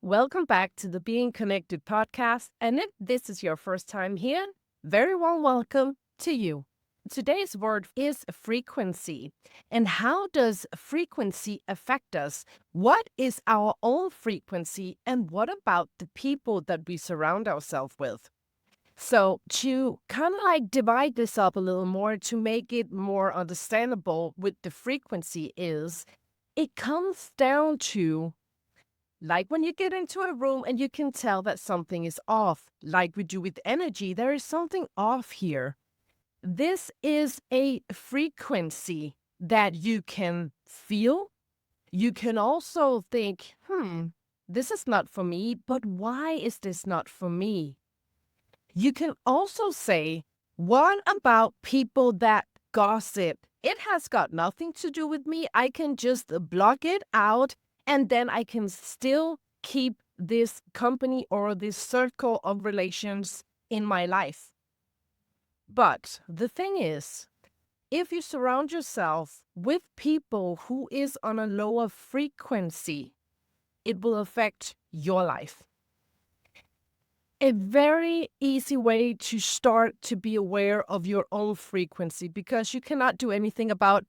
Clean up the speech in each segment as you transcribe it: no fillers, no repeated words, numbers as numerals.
Welcome back to the Being Connected podcast. And if this is your first time here, very well welcome to you. Today's word is frequency. And how does frequency affect us? What is our own frequency? And what about the people that we surround ourselves with? So, to kind of like divide this up a little more to make it more understandable with the frequency is it comes down to like when you get into a room and you can tell that something is off, like we do with energy, there is something off here. This is a frequency that you can feel. You can also think, this is not for me, but why is this not for me? You can also say, what about people that gossip? It has got nothing to do with me. I can just block it out and then I can still keep this company or this circle of relations in my life. But the thing is, if you surround yourself with people who is on a lower frequency, it will affect your life. A very easy way to start to be aware of your own frequency, because you cannot do anything about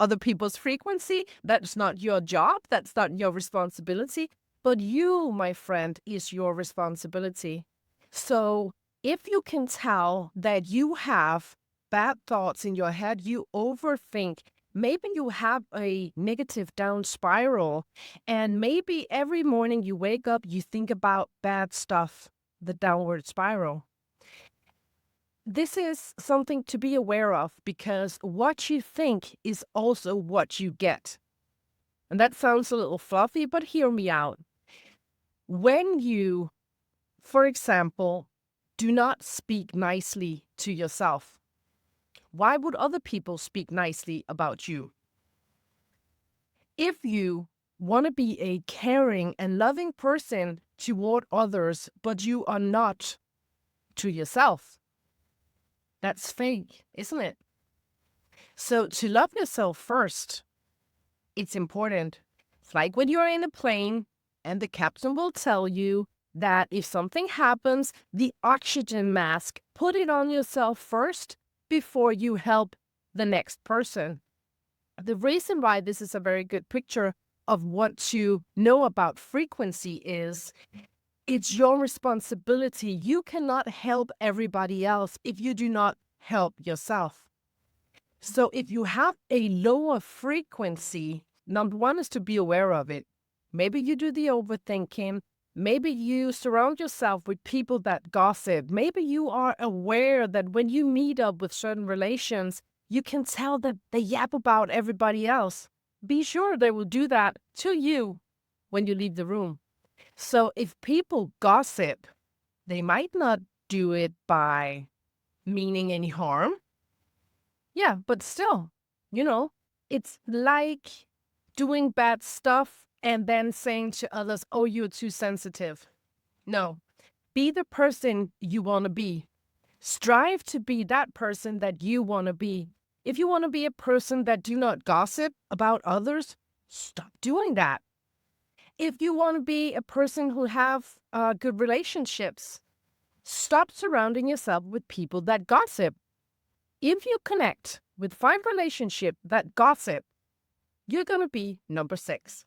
other people's frequency. That's not your job. That's not your responsibility. But you, my friend, is your responsibility. So if you can tell that you have bad thoughts in your head, you overthink, maybe you have a negative down spiral, and maybe every morning you wake up, you think about bad stuff, the downward spiral. This is something to be aware of because what you think is also what you get. And that sounds a little fluffy, but hear me out. When you, for example, do not speak nicely to yourself, why would other people speak nicely about you? If you want to be a caring and loving person toward others, but you are not to yourself, that's fake, isn't it? So to love yourself first, it's important. It's like when you're in a plane and the captain will tell you that if something happens, the oxygen mask, put it on yourself first before you help the next person. The reason why this is a very good picture of what to know about frequency is it's your responsibility. You cannot help everybody else if you do not help yourself. So if you have a lower frequency, number one is to be aware of it. Maybe you do the overthinking. Maybe you surround yourself with people that gossip. Maybe you are aware that when you meet up with certain relations, you can tell that they yap about everybody else. Be sure they will do that to you when you leave the room. So if people gossip, they might not do it by meaning any harm. Yeah, but still, you know, it's like doing bad stuff and then saying to others, oh, you're too sensitive. No, be the person you want to be. Strive to be that person that you want to be. If you want to be a person that do not gossip about others, stop doing that. If you want to be a person who have good relationships, stop surrounding yourself with people that gossip. If you connect with 5 relationships that gossip, you're going to be number 6.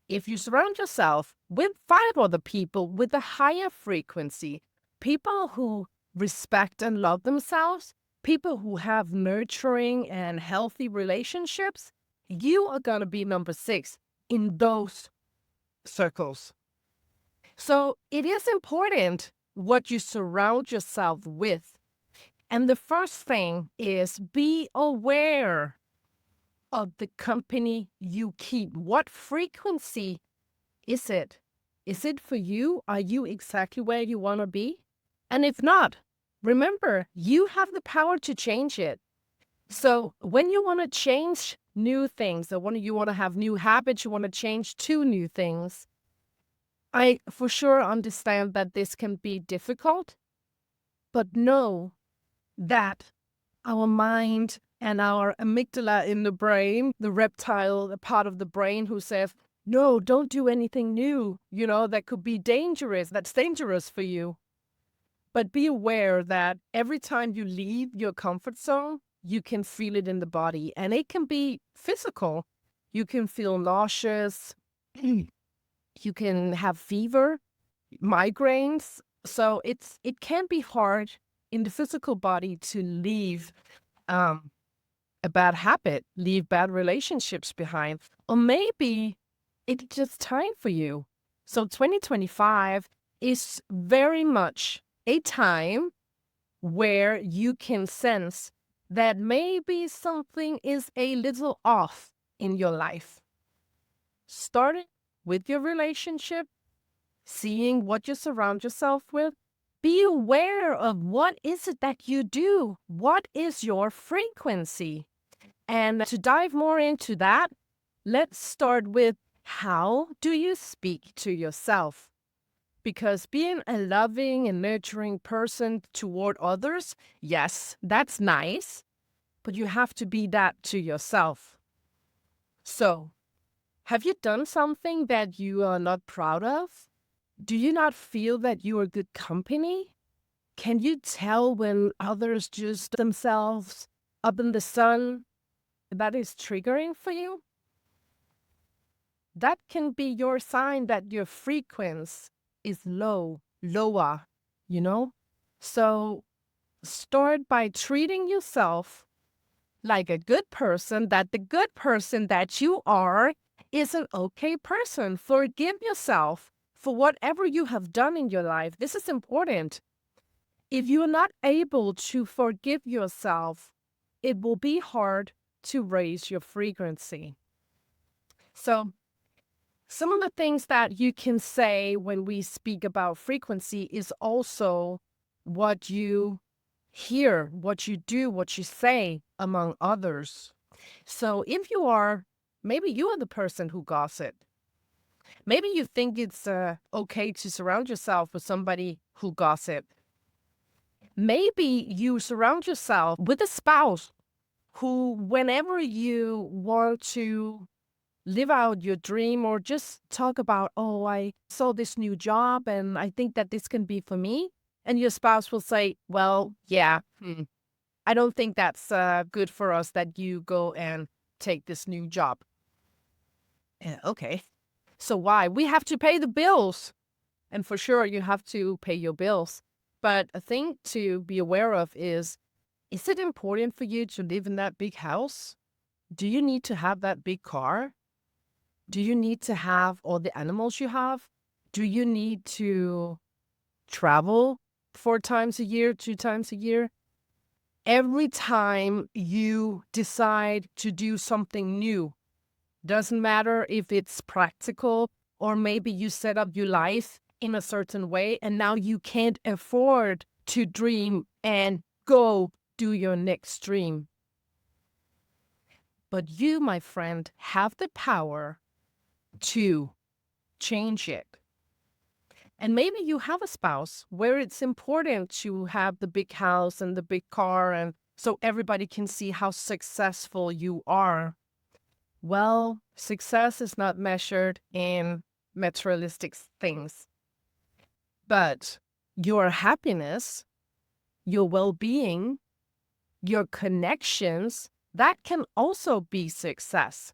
If you surround yourself with 5 other people with a higher frequency, people who respect and love themselves, people who have nurturing and healthy relationships, you are going to be number 6 in those circles. So it is important what you surround yourself with. And the first thing is be aware of the company you keep. What frequency is it? Is it for you? Are you exactly where you want to be? And if not, remember, you have the power to change it. So when you want to change new things, or when you want to have new habits, you want to change to new things, I for sure understand that this can be difficult, but know that our mind and our amygdala in the brain, the reptile, the part of the brain who says, No, don't do anything new, that could be dangerous. That's dangerous for you. But be aware that every time you leave your comfort zone, you can feel it in the body, and it can be physical. You can feel nauseous. You can have fever, migraines. So it can be hard in the physical body to leave um, a bad habit, leave bad relationships behind, or maybe it's just time for you. So 2025 is very much a time where you can sense that maybe something is a little off in your life. Starting with your relationship, seeing what you surround yourself with, be aware of what is it that you do? What is your frequency? And to dive more into that, let's start with how do you speak to yourself? Because being a loving and nurturing person toward others, yes, that's nice, but you have to be that to yourself. So, have you done something that you are not proud of? Do you not feel that you are good company? Can you tell when others just themselves up in the sun that is triggering for you? That can be your sign that your frequency is lower, you know? So start by treating yourself like a good person, that the good person that you are is an okay person. Forgive yourself for whatever you have done in your life. This is important. If you are not able to forgive yourself, it will be hard to raise your frequency. So some of the things that you can say when we speak about frequency is also what you hear, what you do, what you say among others. So if maybe you are the person who gossip. Maybe you think it's okay to surround yourself with somebody who gossip. Maybe you surround yourself with a spouse who, whenever you want to live out your dream or just talk about, oh, I saw this new job and I think that this can be for me. And your spouse will say, well, yeah, I don't think that's good for us that you go and take this new job. Yeah, okay. So why? We have to pay the bills. And for sure, you have to pay your bills. But a thing to be aware of is it important for you to live in that big house? Do you need to have that big car? Do you need to have all the animals you have? Do you need to travel 4 times a year, 2 times a year? Every time you decide to do something new, doesn't matter if it's practical or maybe you set up your life in a certain way and now you can't afford to dream and go do your next dream. But you, my friend, have the power to change it. And maybe you have a spouse where it's important to have the big house and the big car, and so everybody can see how successful you are. Well, success is not measured in materialistic things, but your happiness, your well-being, your connections, that can also be success.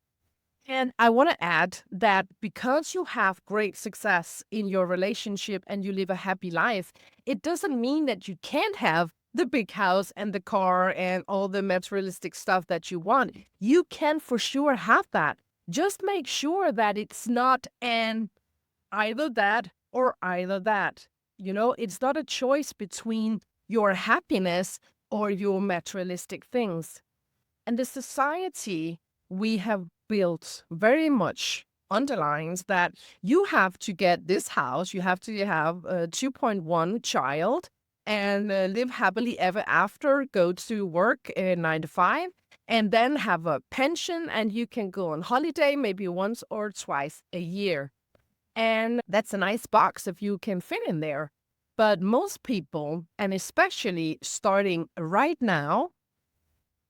And I want to add that because you have great success in your relationship and you live a happy life, it doesn't mean that you can't have the big house and the car and all the materialistic stuff that you want. You can for sure have that. Just make sure that it's not an either that or either that. It's not a choice between your happiness or your materialistic things. And the society we have built very much underlines that you have to get this house, you have to have a 2.1 child and live happily ever after, go to work 9 to 5, and then have a pension and you can go on holiday maybe once or twice a year. And that's a nice box if you can fit in there. But most people, and especially starting right now,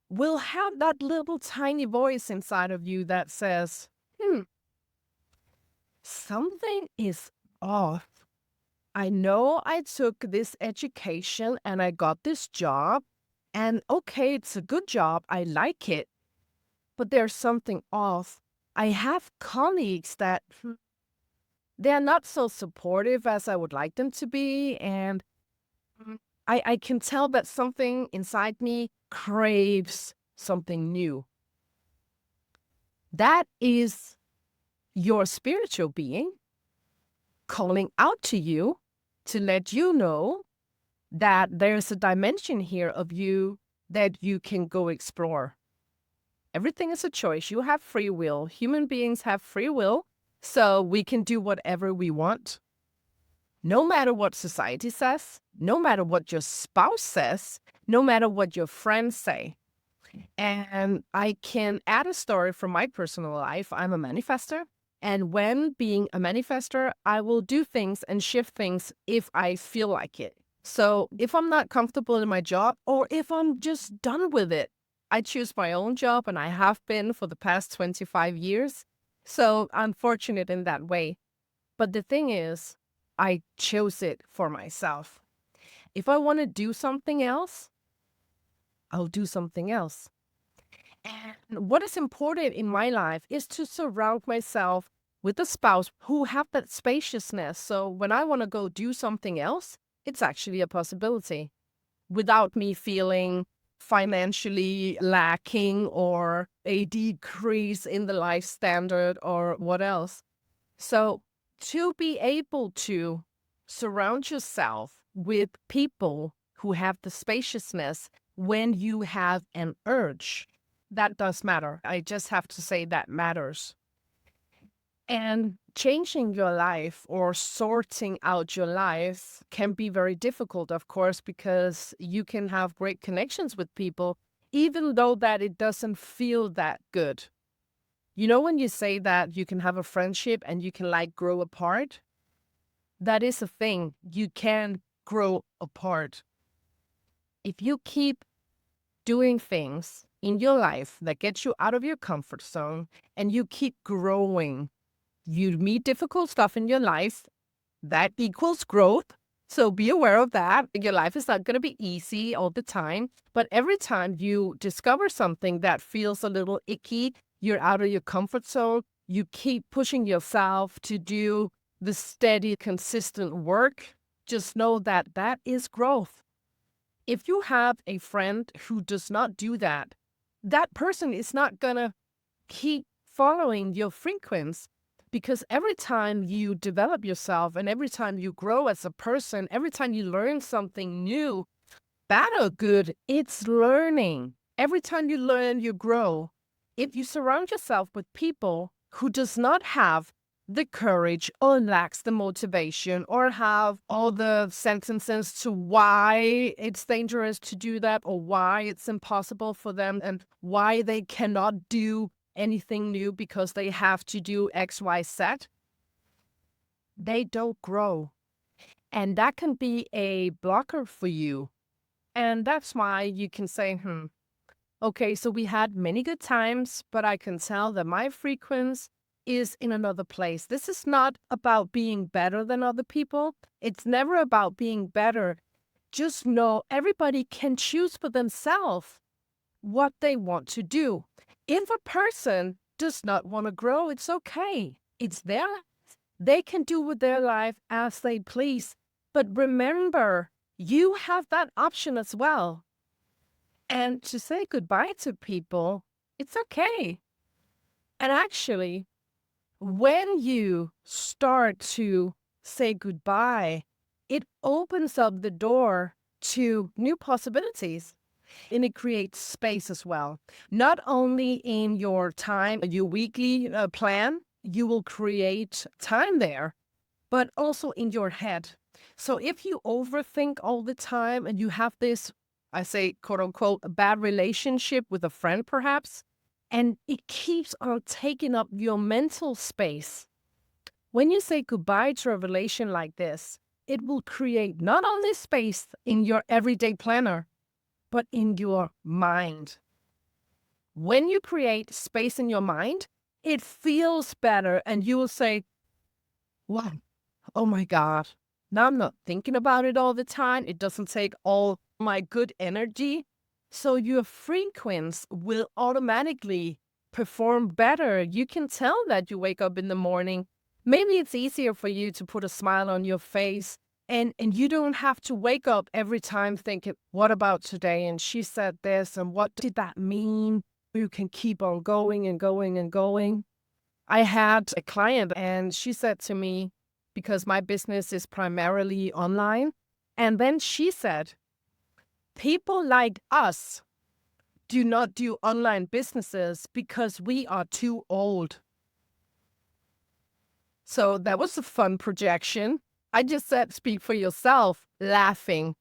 will have that little tiny voice inside of you that says, something is off. I know I took this education and I got this job, and okay, it's a good job. I like it, but there's something off. I have colleagues that they're not so supportive as I would like them to be, and I can tell that something inside me craves something new. That is your spiritual being calling out to you to let you know that there's a dimension here of you that you can go explore. Everything is a choice. You have free will. Human beings have free will, so we can do whatever we want. No matter what society says, no matter what your spouse says, no matter what your friends say. And I can add a story from my personal life. I'm a manifester. And when being a manifester, I will do things and shift things if I feel like it. So if I'm not comfortable in my job, or if I'm just done with it, I choose my own job, and I have been for the past 25 years. So I'm fortunate in that way. But the thing is, I chose it for myself. If I want to do something else, I'll do something else. And what is important in my life is to surround myself with a spouse who have that spaciousness. So when I want to go do something else, it's actually a possibility without me feeling financially lacking or a decrease in the life standard or what else. So to be able to surround yourself with people who have the spaciousness when you have an urge, that does matter. I just have to say that matters. And changing your life or sorting out your life can be very difficult, of course, because you can have great connections with people, even though that it doesn't feel that good. You know, when you say that you can have a friendship and you can like grow apart, that is a thing. You can grow apart. If you keep doing things in your life that get you out of your comfort zone and you keep growing, you meet difficult stuff in your life, that equals growth. So be aware of that. Your life is not going to be easy all the time, but every time you discover something that feels a little icky, you're out of your comfort zone, you keep pushing yourself to do the steady, consistent work, just know that that is growth. If you have a friend who does not do that, that person is not going to keep following your frequency, because every time you develop yourself and every time you grow as a person, every time you learn something new, bad or good, it's learning. Every time you learn, you grow. If you surround yourself with people who does not have the courage or lacks the motivation or have all the sentences to why it's dangerous to do that or why it's impossible for them and why they cannot do anything new because they have to do X, Y, Z, they don't grow. And that can be a blocker for you. And that's why you can say, okay, so we had many good times, but I can tell that my frequency is in another place. This is not about being better than other people. It's never about being better. Just know everybody can choose for themselves what they want to do. If a person does not want to grow, it's okay. It's their life. They can do with their life as they please. But remember, you have that option as well. And to say goodbye to people, it's okay. And actually, when you start to say goodbye, it opens up the door to new possibilities. And it creates space as well. Not only in your time, your weekly plan, you will create time there, but also in your head. So if you overthink all the time and you have this, I say, quote unquote, a bad relationship with a friend perhaps, and it keeps on taking up your mental space, when you say goodbye to a relation like this, it will create not only space in your everyday planner, but in your mind. When you create space in your mind, it feels better and you will say, Wow. Oh my God. Now I'm not thinking about it all the time. It doesn't take all my good energy. So your frequency will automatically perform better. You can tell that you wake up in the morning. Maybe it's easier for you to put a smile on your face, and you don't have to wake up every time thinking, what about today? And she said this, and what did that mean? You can keep on going and going and going. I had a client and she said to me, because my business is primarily online, and then she said, people like us do not do online businesses because we are too old. So that was a fun projection. I just said, speak for yourself, laughing,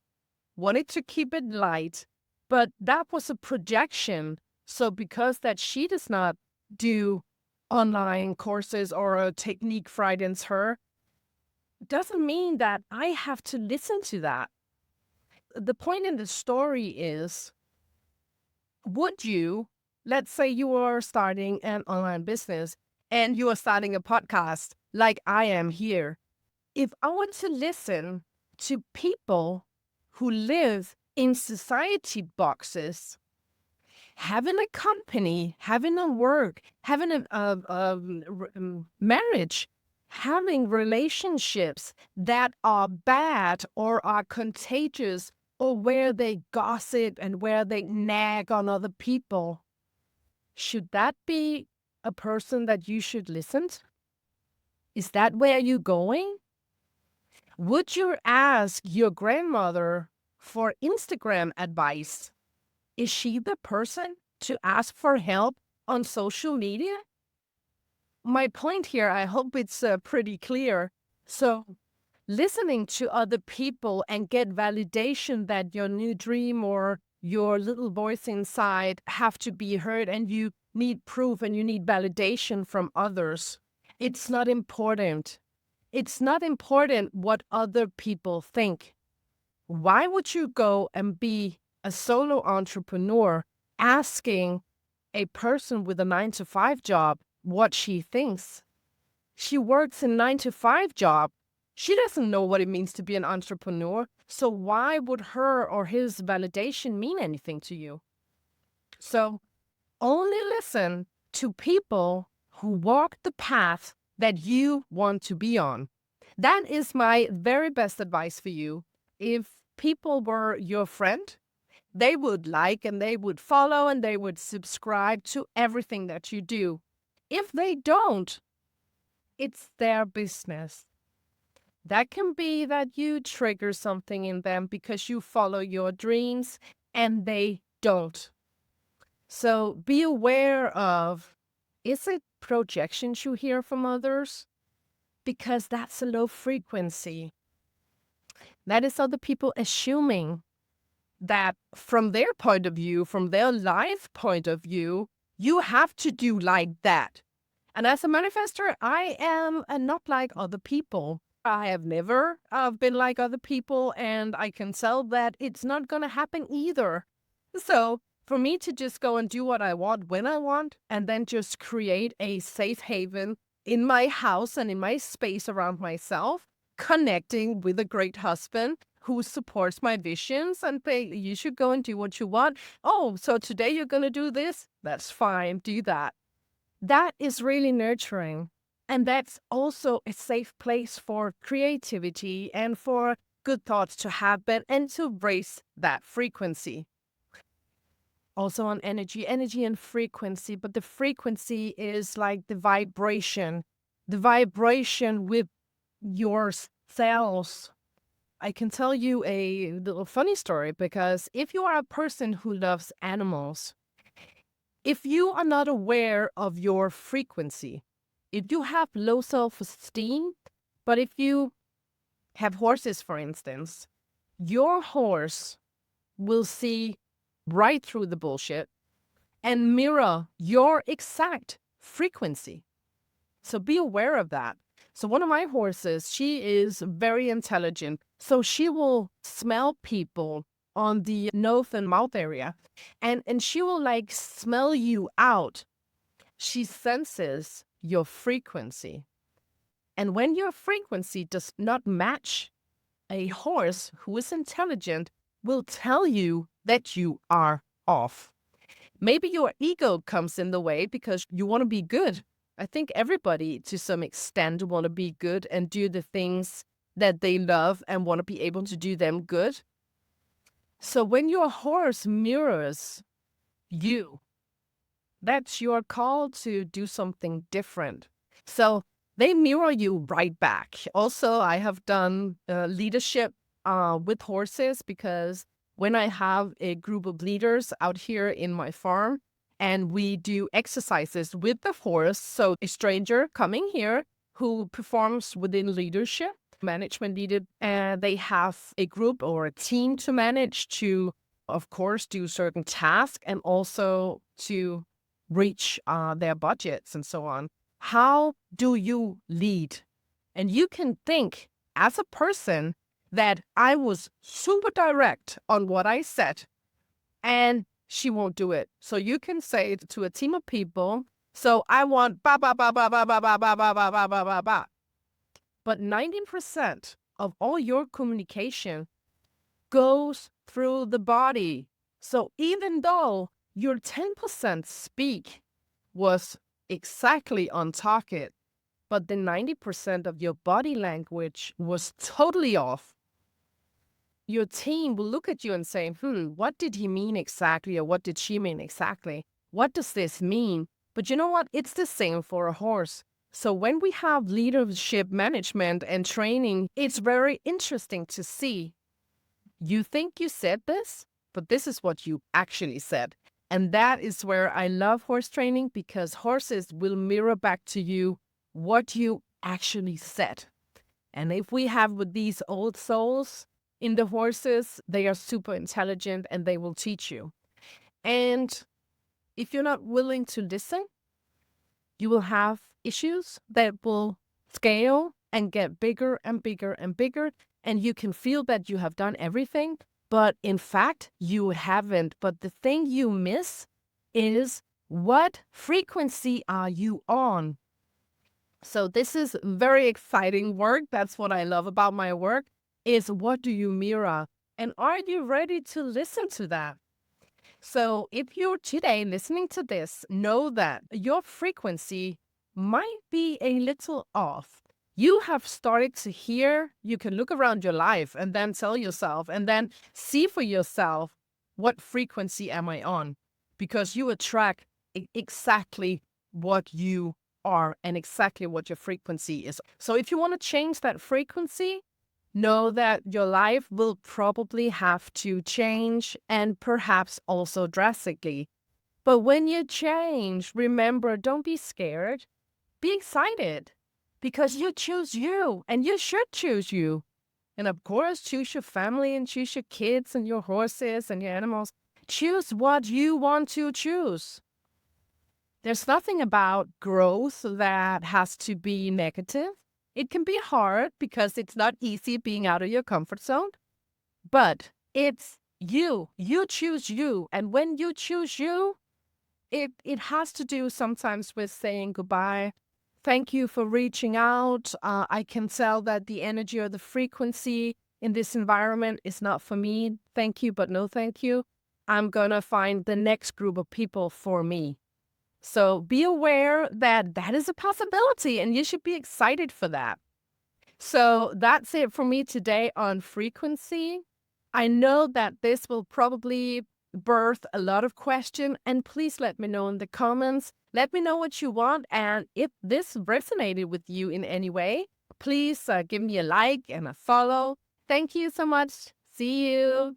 wanted to keep it light, but that was a projection. So because that she does not do online courses or a technique frightens her, doesn't mean that I have to listen to that. The point in the story is, would you, let's say you are starting an online business and you are starting a podcast like I am here. If I want to listen to people who live in society boxes, having a company, having a work, having a marriage, having relationships that are bad or are contagious, or where they gossip and where they nag on other people, should that be a person that you should listen to? Is that where you're going? Would you ask your grandmother for Instagram advice? Is she the person to ask for help on social media? My point here, I hope it's pretty clear. So, listening to other people and get validation that your new dream or your little voice inside have to be heard, and you need proof and you need validation from others. It's not important. It's not important what other people think. Why would you go and be a solo entrepreneur asking a person with a 9-to-5 job what she thinks? She works a 9-to-5 job. She doesn't know what it means to be an entrepreneur. So why would her or his validation mean anything to you? So only listen to people who walk the path that you want to be on. That is my very best advice for you. If people were your friend, they would like and they would follow and they would subscribe to everything that you do. If they don't, it's their business. That can be that you trigger something in them because you follow your dreams and they don't. So be aware of, is it projections you hear from others? Because that's a low frequency. That is other people assuming that from their point of view, from their life point of view, you have to do like that. And as a manifestor, I am not like other people. I have never been like other people, and I can tell that it's not going to happen either. So for me to just go and do what I want when I want, and then just create a safe haven in my house and in my space around myself, connecting with a great husband who supports my visions and say, you should go and do what you want. Oh, so today you're going to do this? That's fine. Do that. That is really nurturing. And that's also a safe place for creativity and for good thoughts to happen and to raise that frequency. Also on energy and frequency, but the frequency is like the vibration with your cells. I can tell you a little funny story, because if you are a person who loves animals, if you are not aware of your frequency, if you have low self-esteem, but if you have horses, for instance, your horse will see right through the bullshit and mirror your exact frequency. So be aware of that. So one of my horses, she is very intelligent. So she will smell people on the nose and mouth area, and she will like smell you out. She senses your frequency. And when your frequency does not match, a horse who is intelligent will tell you that you are off. Maybe your ego comes in the way because you want to be good. I think everybody, to some extent, want to be good and do the things that they love and want to be able to do them good. So when your horse mirrors you, that's your call to do something different. So they mirror you right back. Also, I have done leadership with horses because when I have a group of leaders out here in my farm and we do exercises with the horse, so a stranger coming here who performs within leadership, management needed, and they have a group or a team to manage to, of course, do certain tasks and also to reach their budgets and so on. How do you lead? And you can think as a person that I was super direct on what I said and she won't do it. So you can say to a team of people, so I want ba ba ba ba ba ba ba ba ba ba ba ba ba ba. But 90% of all your communication goes through the body. So even though your 10% speak was exactly on target, but the 90% of your body language was totally off, your team will look at you and say, what did he mean exactly? Or what did she mean exactly? What does this mean? But you know what? It's the same for a horse. So when we have leadership management and training, it's very interesting to see. You think you said this, but this is what you actually said. And that is where I love horse training, because horses will mirror back to you what you actually said. And if we have with these old souls in the horses, they are super intelligent and they will teach you. And if you're not willing to listen, you will have issues that will scale and get bigger and bigger and bigger. And you can feel that you have done everything, but in fact, you haven't. But the thing you miss is, what frequency are you on? So this is very exciting work. That's what I love about my work, is what do you mirror? And are you ready to listen to that? So if you're today listening to this, know that your frequency might be a little off. You have started to hear, you can look around your life and then tell yourself and then see for yourself, what frequency am I on? Because you attract exactly what you are and exactly what your frequency is. So if you want to change that frequency, know that your life will probably have to change, and perhaps also drastically. But when you change, remember, don't be scared. Be excited, because you choose you and you should choose you. And of course, choose your family and choose your kids and your horses and your animals. Choose what you want to choose. There's nothing about growth that has to be negative. It can be hard because it's not easy being out of your comfort zone, but it's you. You choose you. And when you choose you, it has to do sometimes with saying goodbye. Thank you for reaching out. I can tell that the energy or the frequency in this environment is not for me. Thank you, but no thank you. I'm going to find the next group of people for me. So be aware that that is a possibility and you should be excited for that. So that's it for me today on frequency. I know that this will probably birth a lot of questions, and please let me know in the comments. Let me know what you want, and if this resonated with you in any way, please give me a like and a follow. Thank you so much. See you.